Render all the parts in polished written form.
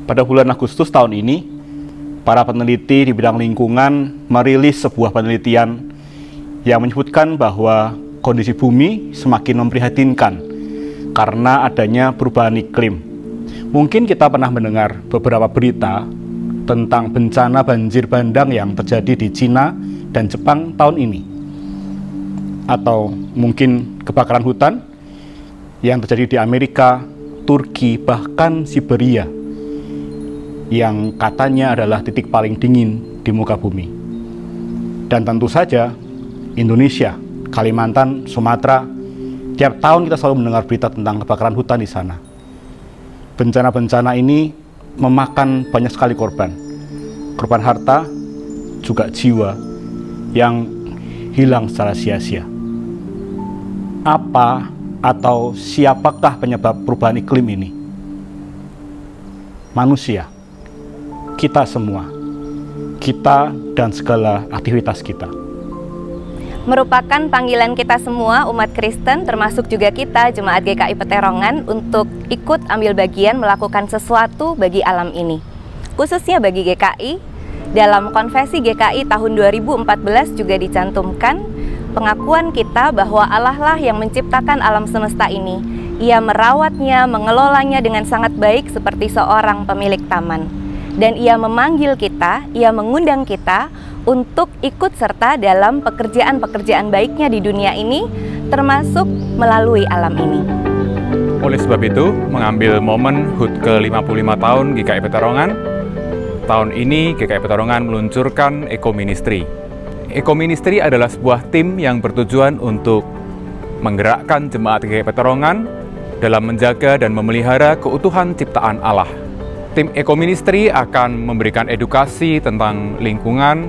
Pada bulan Agustus tahun ini, para peneliti di bidang lingkungan merilis sebuah penelitian yang menyebutkan bahwa kondisi bumi semakin memprihatinkan karena adanya perubahan iklim. Mungkin kita pernah mendengar beberapa berita tentang bencana banjir bandang yang terjadi di Cina dan Jepang tahun ini. Atau mungkin kebakaran hutan yang terjadi di Amerika, Turki, bahkan Siberia, yang katanya adalah titik paling dingin di muka bumi. Dan tentu saja Indonesia, Kalimantan, Sumatera, tiap tahun kita selalu mendengar berita tentang kebakaran hutan di sana. Bencana-bencana ini memakan banyak sekali korban harta, juga jiwa yang hilang secara sia-sia. Apa atau siapakah penyebab perubahan iklim ini? Manusia. Kita semua, kita dan segala aktivitas kita. Merupakan panggilan kita semua umat Kristen, termasuk juga kita Jemaat GKI Peterongan, untuk ikut ambil bagian melakukan sesuatu bagi alam ini. Khususnya bagi GKI, dalam Konfesi GKI tahun 2014 juga dicantumkan pengakuan kita bahwa Allah lah yang menciptakan alam semesta ini. Ia merawatnya, mengelolanya dengan sangat baik seperti seorang pemilik taman. Dan ia memanggil kita, ia mengundang kita untuk ikut serta dalam pekerjaan-pekerjaan baiknya di dunia ini, termasuk melalui alam ini. Oleh sebab itu, mengambil momen HUT ke-55 tahun GKI Peterongan, tahun ini GKI Peterongan meluncurkan Eco Ministry. Eco Ministry adalah sebuah tim yang bertujuan untuk menggerakkan jemaat GKI Peterongan dalam menjaga dan memelihara keutuhan ciptaan Allah. Tim Eco Ministry akan memberikan edukasi tentang lingkungan,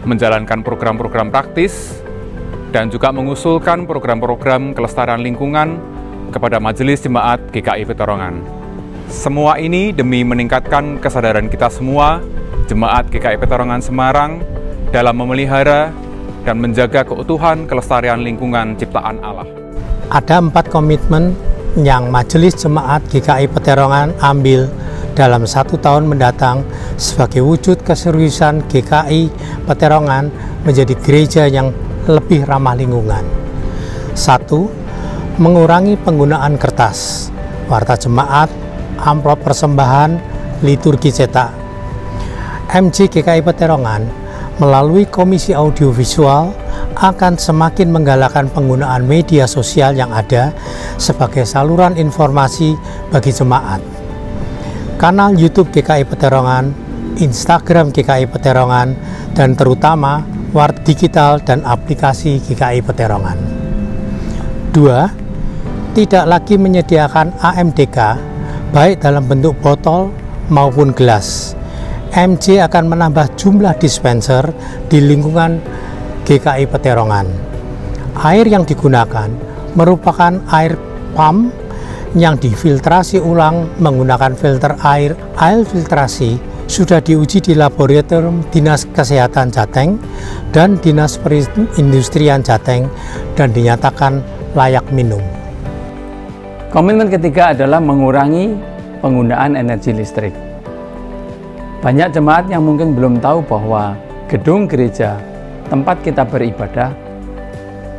menjalankan program-program praktis, dan juga mengusulkan program-program kelestarian lingkungan kepada Majelis Jemaat GKI Peterongan. Semua ini demi meningkatkan kesadaran kita semua, Jemaat GKI Peterongan Semarang, dalam memelihara dan menjaga keutuhan kelestarian lingkungan ciptaan Allah. Ada 4 komitmen yang Majelis Jemaat GKI Peterongan ambil dalam 1 tahun mendatang sebagai wujud keseriusan GKI Peterongan menjadi gereja yang lebih ramah lingkungan. 1. Mengurangi penggunaan kertas, warta jemaat, amplop persembahan, liturgi cetak. MJ GKI Peterongan melalui Komisi Audiovisual akan semakin menggalakkan penggunaan media sosial yang ada sebagai saluran informasi bagi jemaat. Kanal YouTube GKI Peterongan, Instagram GKI Peterongan, dan terutama warta digital dan aplikasi GKI Peterongan. 2. Tidak lagi menyediakan AMDK, baik dalam bentuk botol maupun gelas. MJ akan menambah jumlah dispenser di lingkungan GKI Peterongan. Air yang digunakan merupakan air pump yang difiltrasi ulang menggunakan filter air. Air filtrasi sudah diuji di laboratorium Dinas Kesehatan Jateng dan Dinas Perindustrian Jateng dan dinyatakan layak minum. Komitmen ketiga adalah mengurangi penggunaan energi listrik. Banyak jemaat yang mungkin belum tahu bahwa gedung gereja, tempat kita beribadah,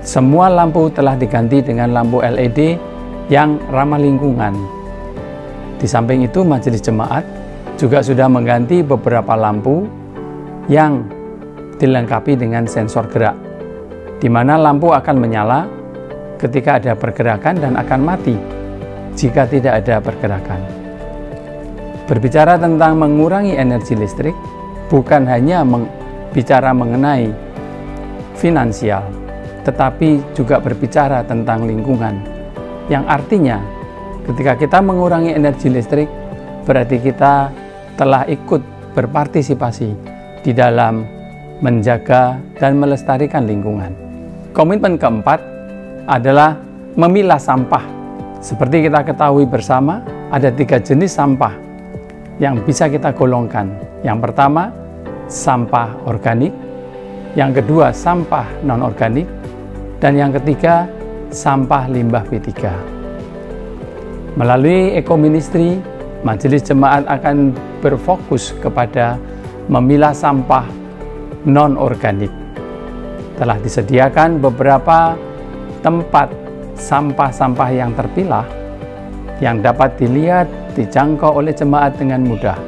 semua lampu telah diganti dengan lampu LED yang ramah lingkungan. Di samping itu, Majelis Jemaat juga sudah mengganti beberapa lampu yang dilengkapi dengan sensor gerak, di mana lampu akan menyala ketika ada pergerakan dan akan mati jika tidak ada pergerakan. Berbicara tentang mengurangi energi listrik, bukan hanya bicara mengenai finansial, tetapi juga berbicara tentang lingkungan. Yang artinya, ketika kita mengurangi energi listrik, berarti kita telah ikut berpartisipasi di dalam menjaga dan melestarikan lingkungan. Komitmen keempat adalah memilah sampah. Seperti kita ketahui bersama, ada 3 jenis sampah yang bisa kita golongkan. Yang pertama, sampah organik. Yang kedua, sampah non-organik. Dan yang ketiga, sampah limbah B3. Melalui Eco Ministry, Majelis Jemaat akan berfokus kepada memilah sampah non-organik. Telah disediakan beberapa tempat sampah-sampah yang terpilah yang dapat dilihat, dijangkau oleh jemaat dengan mudah.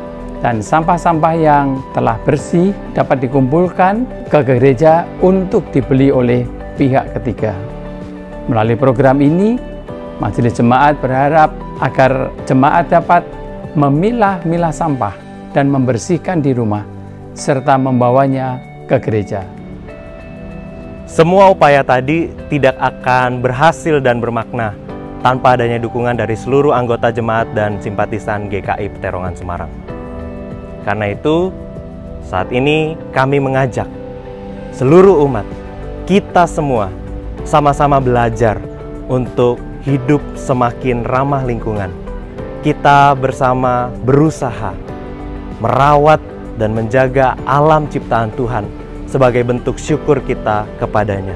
Dan sampah-sampah yang telah bersih dapat dikumpulkan ke gereja untuk dibeli oleh pihak ketiga. Melalui program ini, Majelis Jemaat berharap agar jemaat dapat memilah-milah sampah dan membersihkan di rumah, serta membawanya ke gereja. Semua upaya tadi tidak akan berhasil dan bermakna tanpa adanya dukungan dari seluruh anggota jemaat dan simpatisan GKI Peterongan Semarang. Karena itu, saat ini kami mengajak seluruh umat, kita semua sama-sama belajar untuk hidup semakin ramah lingkungan. Kita bersama berusaha merawat dan menjaga alam ciptaan Tuhan sebagai bentuk syukur kita kepadanya.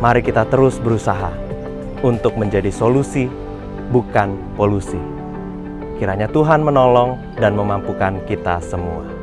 Mari kita terus berusaha untuk menjadi solusi, bukan polusi. Kiranya Tuhan menolong dan memampukan kita semua.